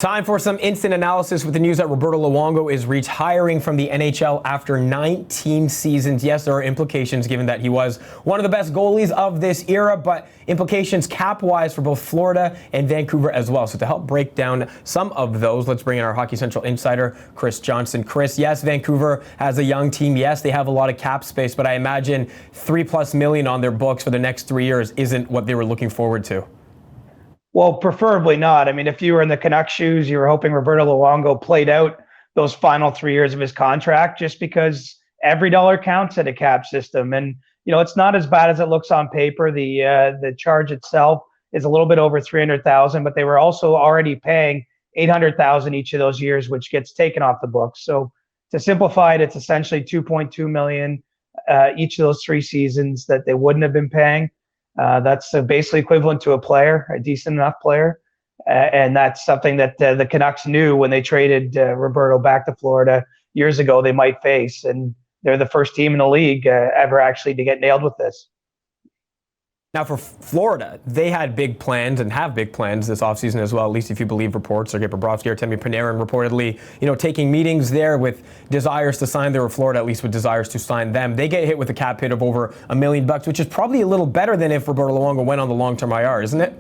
Time for some instant analysis with the news that Roberto Luongo is retiring from the NHL after 19 seasons. Yes, there are implications given that he was one of the best goalies of this era, but implications cap-wise for both Florida and Vancouver as well. So to help break down some of those, let's bring in our Hockey Central insider, Chris Johnston. Chris, yes, Vancouver has a young team. Yes, they have a lot of cap space, but I imagine $3+ million on their books for the next 3 years isn't what they were looking forward to. Well, preferably not. I mean, if you were in the Canucks shoes, you were hoping Roberto Luongo played out those final 3 years of his contract, just because every dollar counts in a cap system. And, you know, it's not as bad as it looks on paper. The charge itself is a little bit over $300,000, but they were also already paying $800,000 each of those years, which gets taken off the books. So to simplify it, it's essentially $2.2 million each of those 3 seasons that they wouldn't have been paying. That's basically equivalent to a player, a decent enough player. And that's something that the Canucks knew when they traded Roberto back to Florida years ago they might face. And they're the first team in the league ever actually to get nailed with this. Now for Florida, they had big plans and have big plans this offseason as well, at least if you believe reports. Sergei Bobrovsky or Artemi Panarin reportedly, taking meetings there with desires to sign there, or Florida at least with desires to sign them. They get hit with a cap hit of over $1 million, which is probably a little better than if Roberto Luongo went on the long-term IR, isn't it?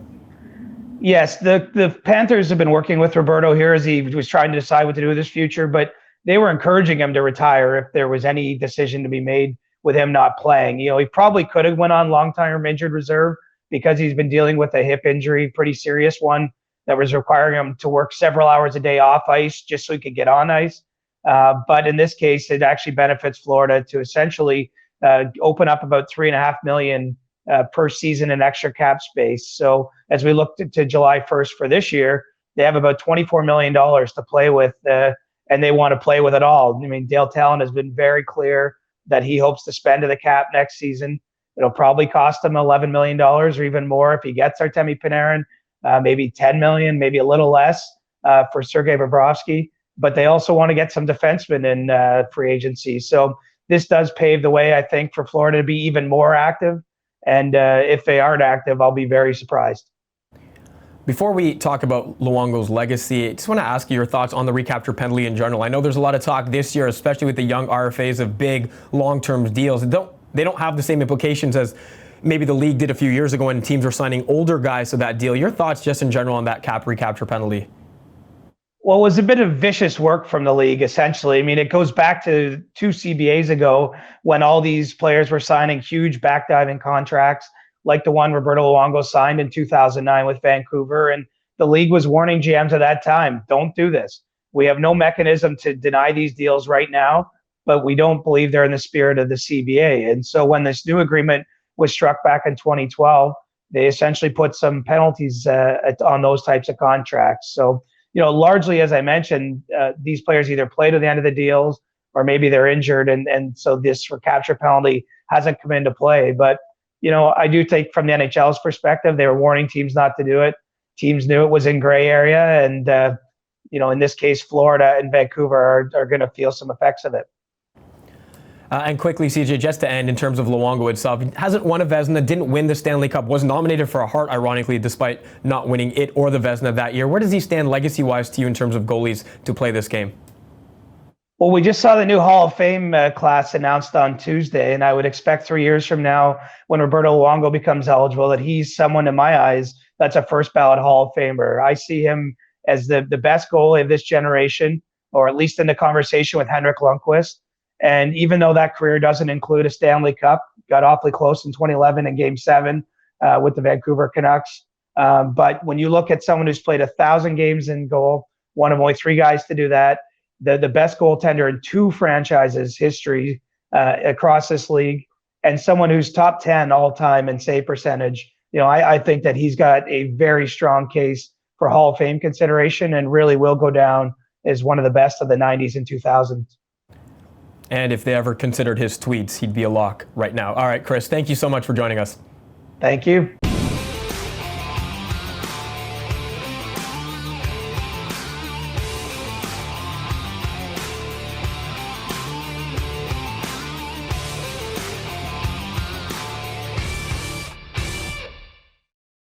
Yes, the Panthers have been working with Roberto here as he was trying to decide what to do with his future, but they were encouraging him to retire if there was any decision to be made with him not playing. He probably could have went on long-term injured reserve because he's been dealing with a hip injury, pretty serious one, that was requiring him to work several hours a day off ice just so he could get on ice. But in this case, it actually benefits Florida to essentially open up about $3.5 million per season in extra cap space. So as we look to July 1st for this year, they have about $24 million to play with, and they want to play with it all. I mean, Dale Talon has been very clear that he hopes to spend to the cap next season. It'll probably cost him $11 million or even more if he gets Artemi Panarin, maybe $10 million, maybe a little less for Sergei Bobrovsky. But they also want to get some defensemen in free agency. So this does pave the way, I think, for Florida to be even more active. And if they aren't active, I'll be very surprised. Before we talk about Luongo's legacy, I just want to ask you your thoughts on the recapture penalty in general. I know there's a lot of talk this year, especially with the young RFAs, of big long-term deals. They don't have the same implications as maybe the league did a few years ago when teams were signing older guys to that deal. Your thoughts just in general on that recapture penalty? Well, it was a bit of vicious work from the league, essentially. I mean, it goes back to 2 CBAs ago when all these players were signing huge backdiving contracts, like the one Roberto Luongo signed in 2009 with Vancouver. And the league was warning GMs at that time, don't do this. We have no mechanism to deny these deals right now, but we don't believe they're in the spirit of the CBA. And so when this new agreement was struck back in 2012, they essentially put some penalties on those types of contracts. So, largely, as I mentioned, these players either play to the end of the deals or maybe they're injured. And so this recapture penalty hasn't come into play. But I do think from the NHL's perspective, they were warning teams not to do it. Teams knew it was in gray area. And, in this case, Florida and Vancouver are going to feel some effects of it. And quickly, CJ, just to end, in terms of Luongo itself, he hasn't won a Vezina, didn't win the Stanley Cup, was nominated for a Hart, ironically, despite not winning it or the Vezina that year. Where does he stand legacy-wise to you in terms of goalies to play this game? Well, we just saw the new Hall of Fame class announced on Tuesday, and I would expect 3 years from now, when Roberto Luongo becomes eligible, that he's someone in my eyes that's a first ballot Hall of Famer. I see him as the best goalie of this generation, or at least in the conversation with Henrik Lundqvist. And even though that career doesn't include a Stanley Cup, got awfully close in 2011 in Game 7 with the Vancouver Canucks. But when you look at someone who's played 1,000 games in goal, one of only 3 guys to do that, the best goaltender in 2 franchises history across this league, and someone who's top 10 all time in save percentage, I think that he's got a very strong case for Hall of Fame consideration and really will go down as one of the best of the 90s and 2000s. And if they ever considered his tweets, he'd be a lock right now. All right, Chris, thank you so much for joining us. Thank you.